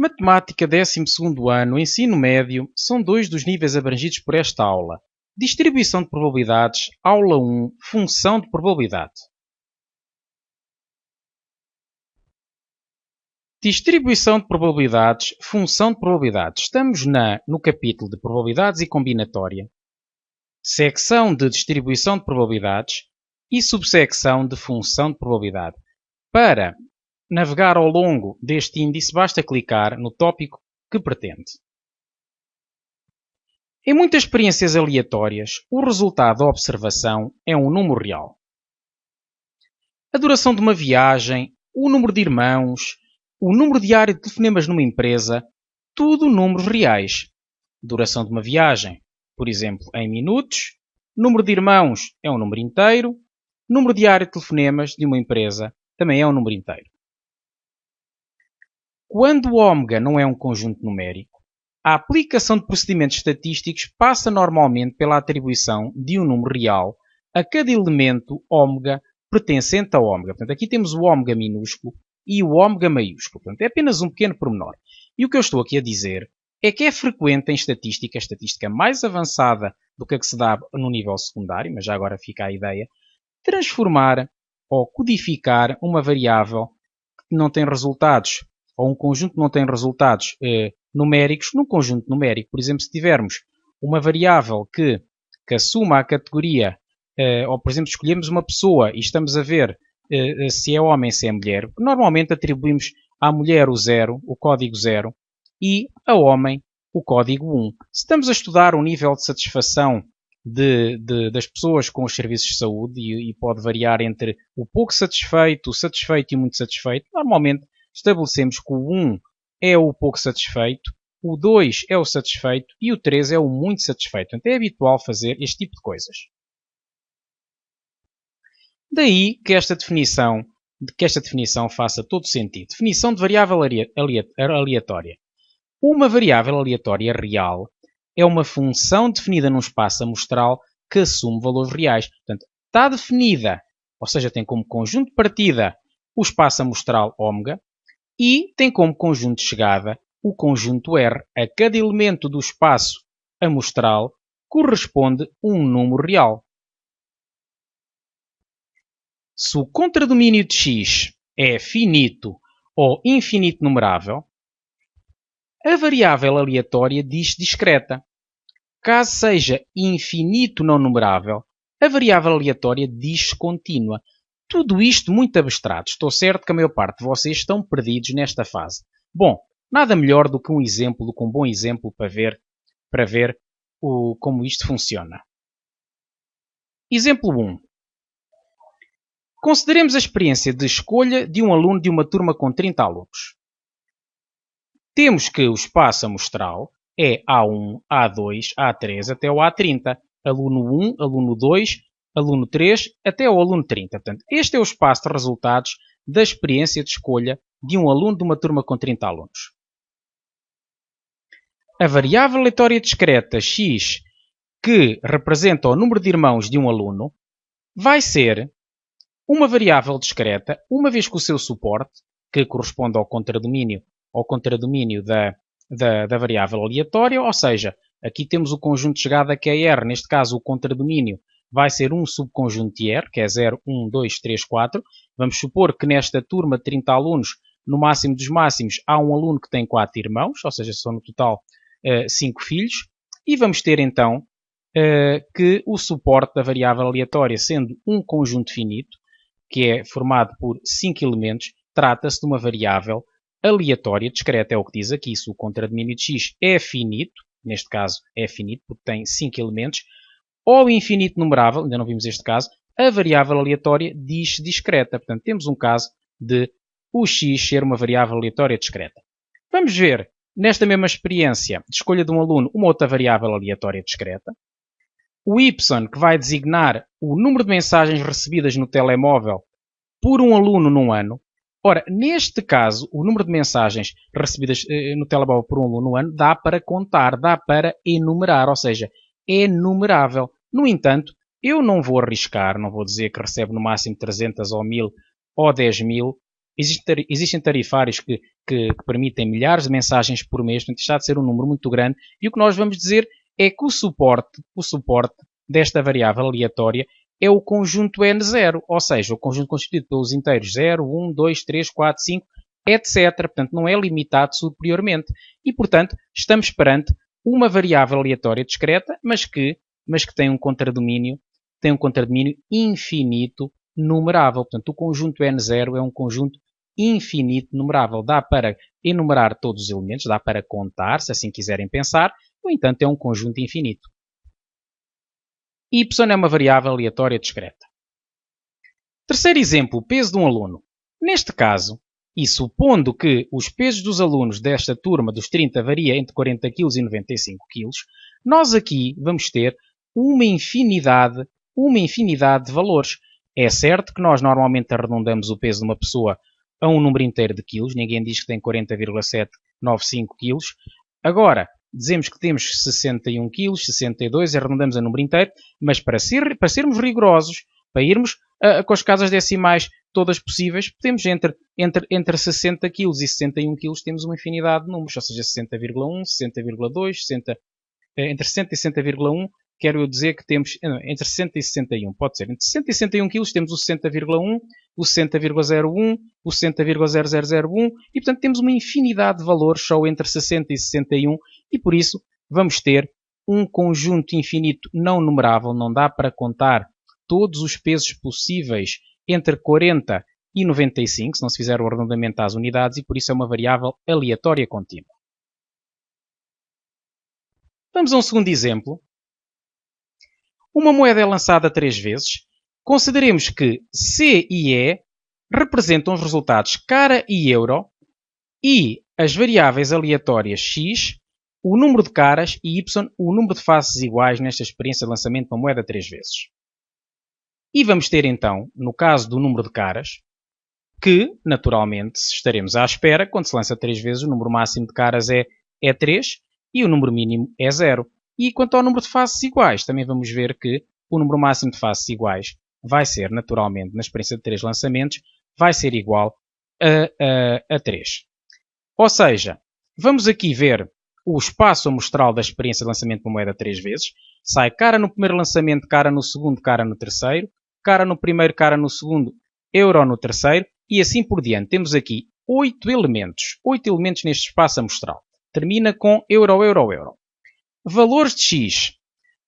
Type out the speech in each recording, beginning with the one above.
Matemática 12º ano, ensino médio, são 2 dos níveis abrangidos por esta aula. Distribuição de probabilidades, aula 1, função de probabilidade. Distribuição de probabilidades, função de probabilidades. Estamos no capítulo de probabilidades e combinatória, secção de distribuição de probabilidades e subsecção de função de probabilidade. Para navegar ao longo deste índice, basta clicar no tópico que pretende. Em muitas experiências aleatórias, o resultado da observação é um número real. A duração de uma viagem, o número de irmãos, o número diário de telefonemas numa empresa, tudo números reais. Duração de uma viagem, por exemplo, em minutos. Número de irmãos é um número inteiro. Número diário de telefonemas de uma empresa também é um número inteiro. Quando o ômega não é um conjunto numérico, a aplicação de procedimentos estatísticos passa normalmente pela atribuição de um número real a cada elemento ômega pertencente a ômega. Portanto, aqui temos o ômega minúsculo e o ômega maiúsculo. Portanto, é apenas um pequeno pormenor. E o que eu estou aqui a dizer é que é frequente em estatística, a estatística mais avançada do que a que se dá no nível secundário, mas já agora fica a ideia, transformar ou codificar uma variável que não tem resultados, ou um conjunto que não tem resultados numéricos, num conjunto numérico. Por exemplo, se tivermos uma variável que assuma a categoria, ou por exemplo, escolhemos uma pessoa e estamos a ver se é homem, se é mulher, normalmente atribuímos à mulher o 0, o código 0, e ao homem o código 1. Se estamos a estudar o nível de satisfação das pessoas com os serviços de saúde, e pode variar entre o pouco satisfeito, o satisfeito e o muito satisfeito, normalmente estabelecemos que o 1 é o pouco satisfeito, o 2 é o satisfeito e o 3 é o muito satisfeito. Portanto, é habitual fazer este tipo de coisas. Daí que esta definição faça todo sentido. Definição de variável aleatória. Uma variável aleatória real é uma função definida num espaço amostral que assume valores reais. Portanto, está definida, ou seja, tem como conjunto de partida o espaço amostral ômega e tem como conjunto de chegada o conjunto R. A cada elemento do espaço amostral corresponde um número real. Se o contradomínio de x é finito ou infinito numerável, a variável aleatória diz discreta. Caso seja infinito não numerável, a variável aleatória diz contínua. Tudo isto muito abstrato. Estou certo que a maior parte de vocês estão perdidos nesta fase. Bom, nada melhor do que um bom exemplo para ver como isto funciona. Exemplo 1. Consideremos a experiência de escolha de um aluno de uma turma com 30 alunos. Temos que o espaço amostral é A1, A2, A3 até o A30. Aluno 1, aluno 2, aluno 3 até o aluno 30. Portanto, este é o espaço de resultados da experiência de escolha de um aluno de uma turma com 30 alunos. A variável aleatória discreta x, que representa o número de irmãos de um aluno, vai ser uma variável discreta, uma vez que o seu suporte, que corresponde ao contradomínio da variável aleatória, ou seja, aqui temos o conjunto de chegada que é R, neste caso o contradomínio vai ser um subconjunto de R, que é 0, 1, 2, 3, 4. Vamos supor que nesta turma de 30 alunos, no máximo dos máximos, há um aluno que tem 4 irmãos, ou seja, são no total 5 filhos, e vamos ter então que o suporte da variável aleatória, sendo um conjunto finito, que é formado por 5 elementos, trata-se de uma variável aleatória discreta, é o que diz aqui. Se o contradomínio de x é finito, neste caso é finito porque tem 5 elementos, ou infinito numerável, ainda não vimos este caso, a variável aleatória diz discreta. Portanto, temos um caso de o x ser uma variável aleatória discreta. Vamos ver, nesta mesma experiência de escolha de um aluno, uma outra variável aleatória discreta. O y, que vai designar o número de mensagens recebidas no telemóvel por um aluno num ano. Ora, neste caso, o número de mensagens recebidas no telemóvel por um aluno no ano dá para contar, dá para enumerar, ou seja, é numerável. No entanto, eu não vou arriscar, não vou dizer que recebe no máximo 300 ou 1000 ou 10.000, Existem tarifários que permitem milhares de mensagens por mês, portanto, isto há de ser um número muito grande, e o que nós vamos dizer é que o suporte desta variável aleatória é o conjunto N0, ou seja, o conjunto constituído pelos inteiros 0, 1, 2, 3, 4, 5, etc. Portanto, não é limitado superiormente. E, portanto, estamos perante uma variável aleatória discreta, mas que tem um contradomínio infinito numerável. Portanto, o conjunto N0 é um conjunto infinito numerável. Dá para enumerar todos os elementos, dá para contar, se assim quiserem pensar. No entanto, é um conjunto infinito. Y é uma variável aleatória discreta. Terceiro exemplo, o peso de um aluno. Neste caso, e supondo que os pesos dos alunos desta turma dos 30 varia entre 40 kg e 95 kg, nós aqui vamos ter uma infinidade de valores. É certo que nós normalmente arredondamos o peso de uma pessoa a um número inteiro de quilos. Ninguém diz que tem 40,795 kg. Agora, dizemos que temos 61 kg, 62, arredondamos a número inteiro, mas para sermos rigorosos, para irmos com as casas decimais todas possíveis, podemos entre 60 kg e 61 kg temos uma infinidade de números, ou seja, 60,1, 60,2, entre 60 e 60,1, quero eu dizer que temos entre 60 e 61, pode ser. Entre 60 e 61 kg temos o 60,1, o 60,01, o 60,0001 e, portanto, temos uma infinidade de valores só entre 60 e 61 e, por isso, vamos ter um conjunto infinito não numerável. Não dá para contar todos os pesos possíveis entre 40 e 95, se não se fizer o arredondamento às unidades, e por isso é uma variável aleatória contínua. Vamos a um segundo exemplo. Uma moeda é lançada 3 vezes. Consideremos que C e E representam os resultados cara e euro e as variáveis aleatórias X, o número de caras e Y, o número de faces iguais nesta experiência de lançamento de uma moeda 3 vezes. E vamos ter então, no caso do número de caras, que, naturalmente, estaremos à espera, quando se lança 3 vezes, o número máximo de caras é 3 e o número mínimo é 0. E quanto ao número de faces iguais, também vamos ver que o número máximo de faces iguais vai ser, naturalmente, na experiência de 3 lançamentos, vai ser igual a 3. Ou seja, vamos aqui ver o espaço amostral da experiência de lançamento de uma moeda 3 vezes. Sai cara no primeiro lançamento, cara no segundo, cara no terceiro, cara no primeiro, cara no segundo, euro no terceiro e assim por diante. Temos aqui 8 elementos neste espaço amostral. Termina com euro, euro, euro. Valores de x,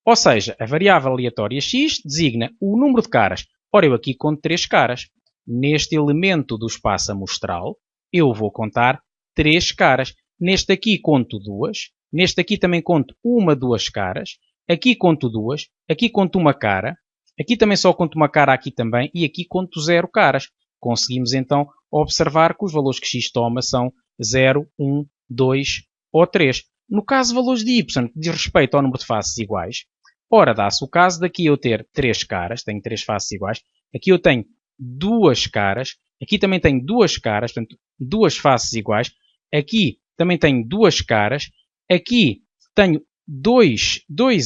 ou seja, a variável aleatória x designa o número de caras. Ora, eu aqui conto 3 caras. Neste elemento do espaço amostral, eu vou contar 3 caras. Neste aqui conto 2. Neste aqui também conto 1, 2 caras. Aqui conto 2. Aqui conto 1 cara. Aqui também só conto 1 cara, aqui também. E aqui conto 0 caras. Conseguimos então observar que os valores que x toma são 0, 1, 2 ou 3. No caso de valores de y, que diz respeito ao número de faces iguais, ora, dá-se o caso daqui eu ter 3 caras, tenho 3 faces iguais, aqui eu tenho 2 caras, aqui também tenho 2 caras, portanto, 2 faces iguais, aqui também tenho 2 caras, aqui tenho 2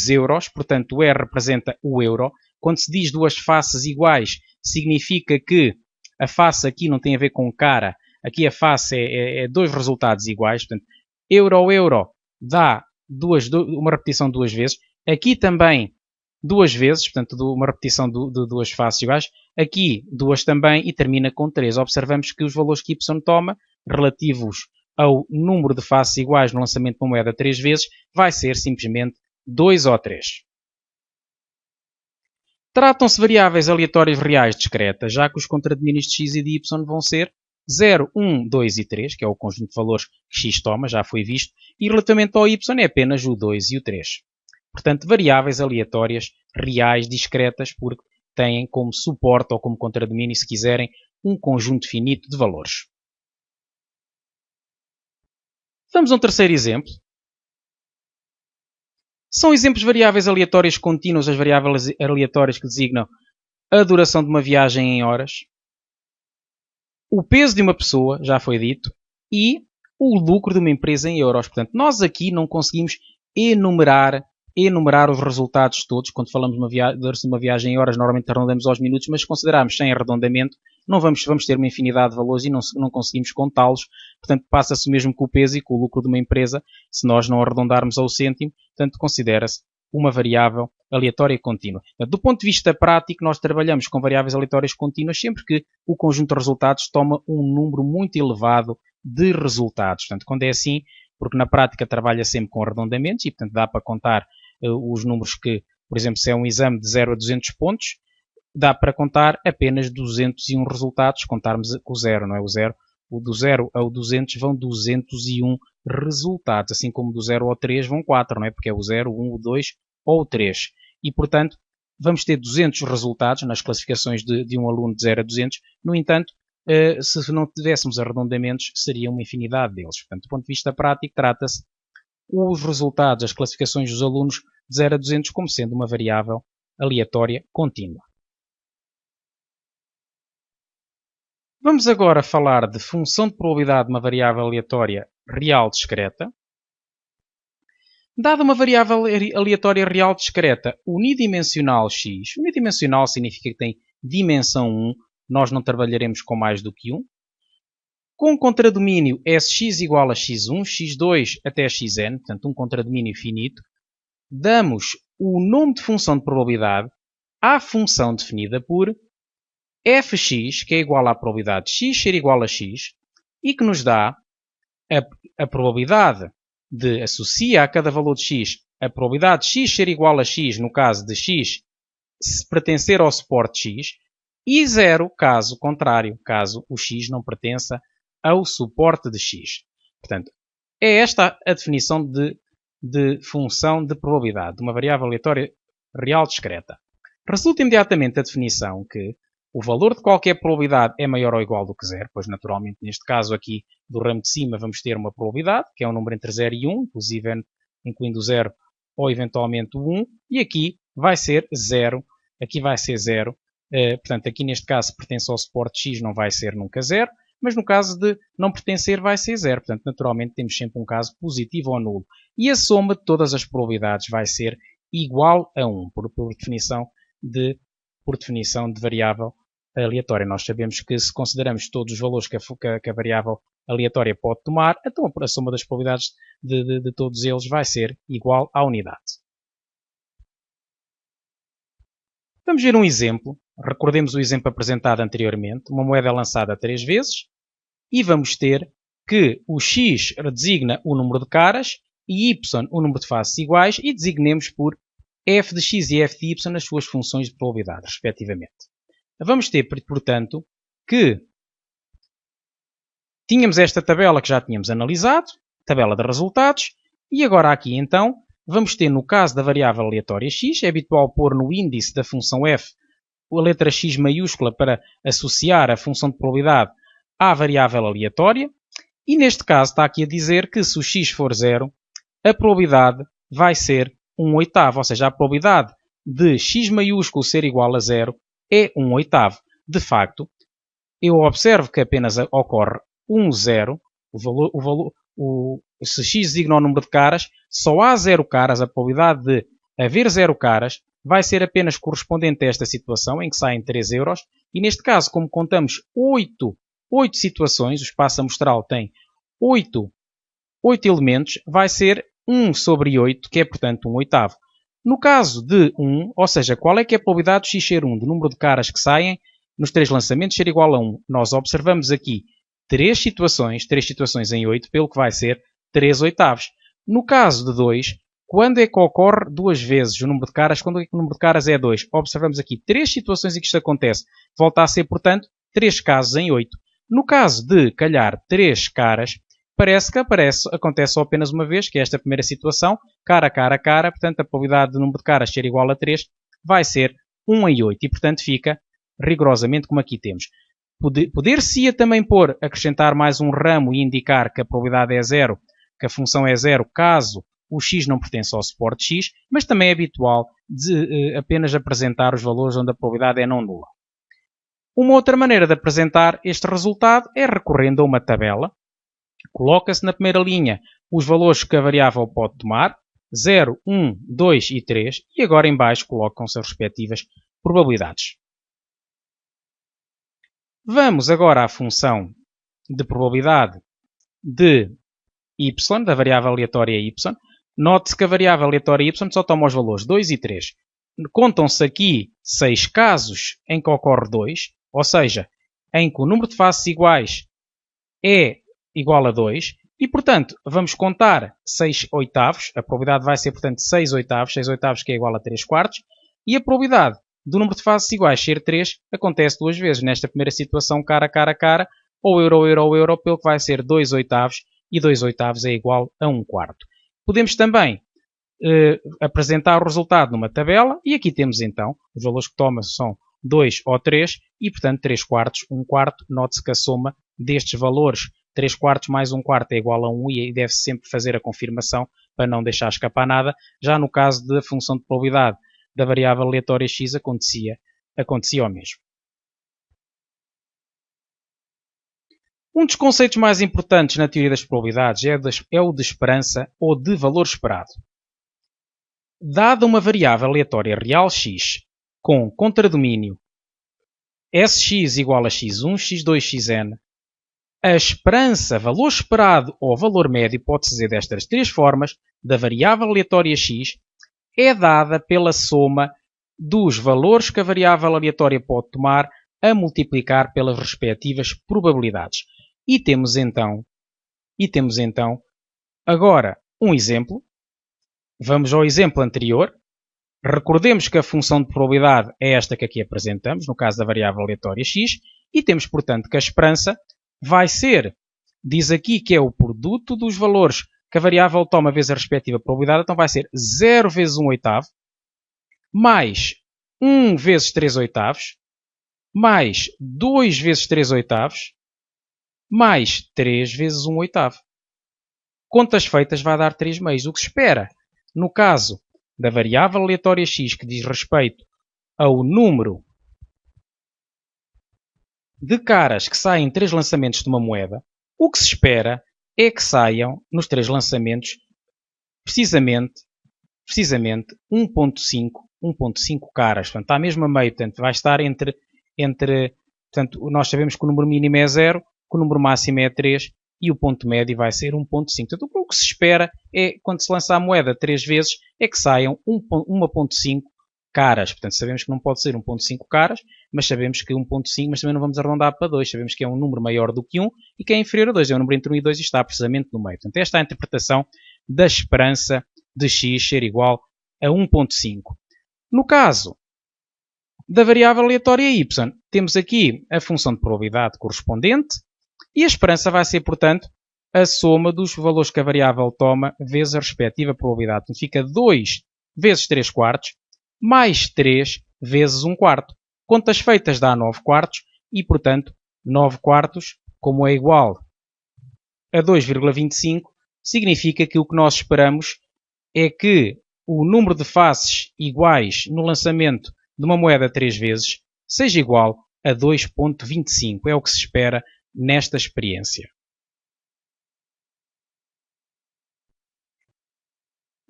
euros, portanto, o R representa o euro. Quando se diz 2 faces iguais, significa que a face aqui não tem a ver com cara, aqui a face é 2 resultados iguais, portanto, euro, euro, dá uma repetição 2 vezes. Aqui também 2 vezes, portanto, uma repetição de 2 faces iguais. Aqui 2 também e termina com 3. Observamos que os valores que y toma, relativos ao número de faces iguais no lançamento de uma moeda 3 vezes, vai ser simplesmente 2 ou 3. Tratam-se de variáveis aleatórias reais discretas, já que os contradomínios de x e de y vão ser 0, 1, 2 e 3, que é o conjunto de valores que x toma, já foi visto, e relativamente ao y é apenas o 2 e o 3. Portanto, variáveis aleatórias reais discretas, porque têm como suporte ou como contradomínio, se quiserem, um conjunto finito de valores. Vamos a um terceiro exemplo. São exemplos de variáveis aleatórias contínuas, as variáveis aleatórias que designam a duração de uma viagem em horas, o peso de uma pessoa, já foi dito, e o lucro de uma empresa em euros. Portanto, nós aqui não conseguimos enumerar os resultados todos. Quando falamos de uma viagem em horas, normalmente arredondamos aos minutos, mas se considerarmos sem arredondamento, não vamos ter uma infinidade de valores e não conseguimos contá-los. Portanto, passa-se o mesmo com o peso e com o lucro de uma empresa, se nós não arredondarmos ao cêntimo. Portanto, considera-se uma variável aleatória contínua. Do ponto de vista prático, nós trabalhamos com variáveis aleatórias contínuas sempre que o conjunto de resultados toma um número muito elevado de resultados. Portanto, quando é assim, porque na prática trabalha sempre com arredondamentos e, portanto, dá para contar os números que, por exemplo, se é um exame de 0 a 200 pontos, dá para contar apenas 201 resultados, contarmos com o 0, não é? Do 0 ao 200 vão 201 resultados, assim como do 0 ao 3 vão 4, não é? Porque é o 0, o 1, o 2 ou o 3. E, portanto, vamos ter 200 resultados nas classificações de um aluno de 0 a 200. No entanto, se não tivéssemos arredondamentos, seria uma infinidade deles. Portanto, do ponto de vista prático, trata-se os resultados, as classificações dos alunos de 0 a 200 como sendo uma variável aleatória contínua. Vamos agora falar de função de probabilidade de uma variável aleatória real discreta. Dada uma variável aleatória real discreta unidimensional x, unidimensional significa que tem dimensão 1, nós não trabalharemos com mais do que 1, com contradomínio Sx igual a x1, x2 até xn, portanto um contradomínio finito, damos o nome de função de probabilidade à função definida por fx, que é igual à probabilidade de x ser igual a x, e que nos dá a probabilidade de associar a cada valor de x a probabilidade de x ser igual a x, no caso de x se pertencer ao suporte x, e 0 caso contrário, caso o x não pertença ao suporte de x. Portanto, é esta a definição de função de probabilidade, de uma variável aleatória real discreta. Resulta imediatamente a definição que o valor de qualquer probabilidade é maior ou igual do que 0, pois naturalmente neste caso aqui do ramo de cima vamos ter uma probabilidade, que é um número entre 0 e 1, inclusive incluindo o 0 ou eventualmente o 1, e aqui vai ser 0, aqui vai ser 0, portanto aqui neste caso se pertence ao suporte x não vai ser nunca 0, mas no caso de não pertencer vai ser 0, portanto naturalmente temos sempre um caso positivo ou nulo. E a soma de todas as probabilidades vai ser igual a 1, por definição de variável aleatória. Nós sabemos que se consideramos todos os valores que a variável aleatória pode tomar, então a soma das probabilidades de todos eles vai ser igual à unidade. Vamos ver um exemplo. Recordemos o exemplo apresentado anteriormente. Uma moeda é lançada 3 vezes e vamos ter que o x designa o número de caras e y o número de faces iguais e designemos por f de x e f de y as suas funções de probabilidade, respectivamente. Vamos ter, portanto, que tínhamos esta tabela que já tínhamos analisado, tabela de resultados, e agora aqui então vamos ter no caso da variável aleatória x, é habitual pôr no índice da função f a letra x maiúscula para associar a função de probabilidade à variável aleatória, e neste caso está aqui a dizer que se o x for 0, a probabilidade vai ser 1/8, ou seja, a probabilidade de x maiúsculo ser igual a 0 é 1/8. De facto, eu observo que apenas ocorre 0, se x designa o número de caras, só há 0 caras, a probabilidade de haver 0 caras vai ser apenas correspondente a esta situação, em que saem 3 euros, e neste caso, como contamos 8 situações, o espaço amostral tem 8 elementos, vai ser 1 sobre 8, que é portanto 1/8. No caso de 1, ou seja, qual é que é a probabilidade de x ser 1, do número de caras que saem nos 3 lançamentos ser igual a 1? Nós observamos aqui 3 situações em 8, pelo que vai ser 3/8. No caso de 2, quando é que ocorre 2 vezes o número de caras? Quando é que o número de caras é 2? Observamos aqui 3 situações em que isto acontece. Volta a ser, portanto, 3 casos em 8. No caso de calhar 3 caras, parece que acontece só apenas uma vez, que é esta primeira situação, cara, portanto a probabilidade do número de caras ser igual a 3 vai ser 1/8 e portanto fica rigorosamente como aqui temos. Poder-se-ia também acrescentar mais um ramo e indicar que a probabilidade é 0, que a função é 0 caso o x não pertence ao suporte x, mas também é habitual de apenas apresentar os valores onde a probabilidade é não nula. Uma outra maneira de apresentar este resultado é recorrendo a uma tabela. Coloca-se na primeira linha os valores que a variável pode tomar, 0, 1, 2 e 3, e agora em baixo colocam-se as respectivas probabilidades. Vamos agora à função de probabilidade de y, da variável aleatória y. Note-se que a variável aleatória y só toma os valores 2 e 3. Contam-se aqui 6 casos em que ocorre 2, ou seja, em que o número de faces iguais é igual a 2, e, portanto, vamos contar 6 oitavos. A probabilidade vai ser, portanto, 6 oitavos que é igual a 3 quartos, e a probabilidade do número de faces iguais ser 3 acontece duas vezes. Nesta primeira situação, cara a cara, ou euro, pelo que vai ser 2 oitavos, e 2 oitavos é igual a 1 quarto. Podemos também apresentar o resultado numa tabela, e aqui temos então, os valores que toma são 2 ou 3, e portanto 3 quartos, 1 quarto. Note-se que a soma destes valores, 3 quartos mais 1 quarto é igual a 1, e deve-se sempre fazer a confirmação para não deixar escapar nada. Já no caso da função de probabilidade da variável aleatória x acontecia o mesmo. Um dos conceitos mais importantes na teoria das probabilidades é o de esperança ou de valor esperado. Dada uma variável aleatória real x com contradomínio Sx igual a x1, x2, xn, a esperança, valor esperado ou valor médio, pode-se dizer destas três formas, da variável aleatória x, é dada pela soma dos valores que a variável aleatória pode tomar a multiplicar pelas respectivas probabilidades. E temos então agora um exemplo. Vamos ao exemplo anterior. Recordemos que a função de probabilidade é esta que aqui apresentamos, no caso da variável aleatória x, e temos, portanto, que a esperança vai ser, diz aqui que é o produto dos valores que a variável toma vezes a respectiva probabilidade, então vai ser 0 vezes 1 oitavo, mais 1 vezes 3 oitavos, mais 2 vezes 3 oitavos, mais 3 vezes 1 oitavo. Contas feitas vai dar 3 meios. O que se espera, no caso da variável aleatória x, que diz respeito ao número de caras que saem em 3 lançamentos de uma moeda, o que se espera é que saiam nos 3 lançamentos precisamente 1.5 caras. Portanto, está mesmo a meio. Portanto, vai estar entre portanto, nós sabemos que o número mínimo é 0, que o número máximo é 3 e o ponto médio vai ser 1.5. Portanto, o que se espera é, quando se lança a moeda 3 vezes, é que saiam 1.5 caras. Portanto, sabemos que não pode ser 1.5 caras, mas sabemos que 1.5, mas também não vamos arredondar para 2. Sabemos que é um número maior do que 1 e que é inferior a 2. É um número entre 1 e 2 e está precisamente no meio. Portanto, esta é a interpretação da esperança de x ser igual a 1.5. No caso da variável aleatória y, temos aqui a função de probabilidade correspondente e a esperança vai ser, portanto, a soma dos valores que a variável toma vezes a respectiva probabilidade. Então, fica 2 vezes 3 quartos mais 3 vezes 1 quarto. Contas feitas dá 9 quartos e, portanto, 9 quartos, como é igual a 2,25, significa que o que nós esperamos é que o número de faces iguais no lançamento de uma moeda 3 vezes seja igual a 2,25. É o que se espera nesta experiência.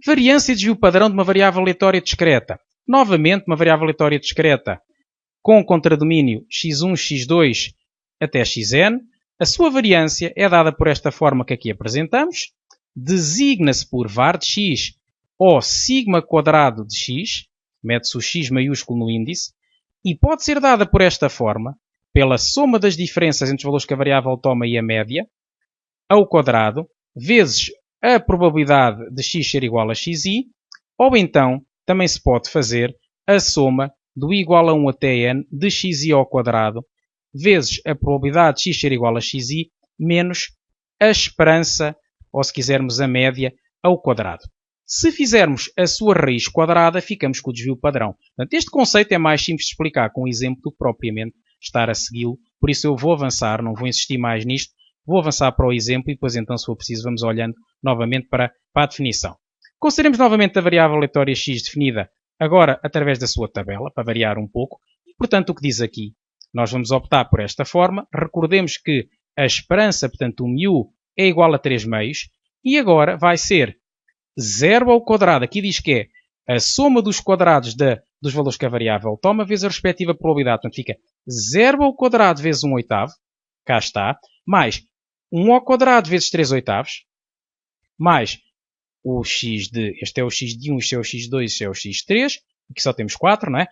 Variância e desvio padrão de uma variável aleatória discreta. Novamente, uma variável aleatória discreta com contradomínio x1, x2 até xn. A sua variância é dada por esta forma que aqui apresentamos. Designa-se por var de x ou sigma quadrado de x. Mete-se o x maiúsculo no índice. E pode ser dada por esta forma, pela soma das diferenças entre os valores que a variável toma e a média, ao quadrado, vezes a probabilidade de x ser igual a xi, ou então também se pode fazer a soma do igual a 1 até n de xi ao quadrado, vezes a probabilidade de x ser igual a xi, menos a esperança, ou se quisermos a média, ao quadrado. Se fizermos a sua raiz quadrada, ficamos com o desvio padrão. Portanto, este conceito é mais simples de explicar com um exemplo do que propriamente estar a segui-lo. Por isso eu vou avançar, não vou insistir mais nisto. Vou avançar para o exemplo e depois então, se for preciso, vamos olhando novamente para a definição. Consideremos novamente a variável aleatória x definida agora através da sua tabela, para variar um pouco. E, portanto, o que diz aqui? Nós vamos optar por esta forma. Recordemos que a esperança, portanto, o μ, é igual a 3 meios. E agora vai ser 0 ao quadrado. Aqui diz que é a soma dos quadrados da dos valores que a variável toma vezes a respectiva probabilidade. Portanto, fica 0 ao quadrado vezes 1 oitavo, cá está, mais 1 ao quadrado vezes 3 oitavos, mais o x de, este é o x de 1, este é o x de 2, este é o x de 3, aqui só temos 4, não é?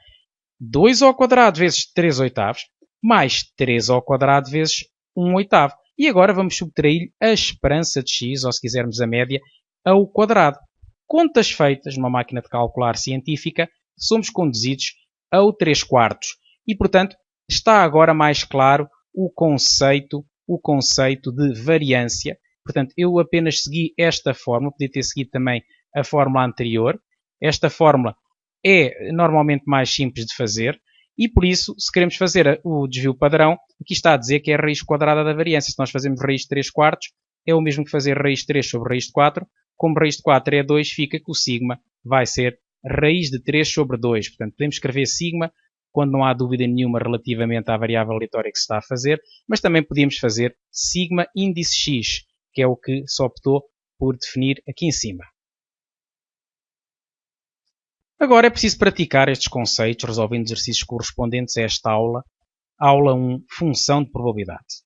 2 ao quadrado vezes 3 oitavos, mais 3 ao quadrado vezes 1 oitavo. E agora vamos subtrair a esperança de x, ou se quisermos a média, ao quadrado. Contas feitas numa máquina de calcular científica, somos conduzidos ao 3 quartos. E, portanto, está agora mais claro o conceito de variância. Portanto, eu apenas segui esta fórmula, podia ter seguido também a fórmula anterior. Esta fórmula é normalmente mais simples de fazer e, por isso, se queremos fazer o desvio padrão, aqui está a dizer que é a raiz quadrada da variância. Se nós fazemos raiz de 3 quartos, é o mesmo que fazer raiz de 3 sobre raiz de 4. Como raiz de 4 é 2, fica que o sigma vai ser raiz de 3 sobre 2. Portanto, podemos escrever sigma quando não há dúvida nenhuma relativamente à variável aleatória que se está a fazer, mas também podíamos fazer sigma índice x, que é o que se optou por definir aqui em cima. Agora é preciso praticar estes conceitos resolvendo exercícios correspondentes a esta aula, aula 1, função de probabilidade.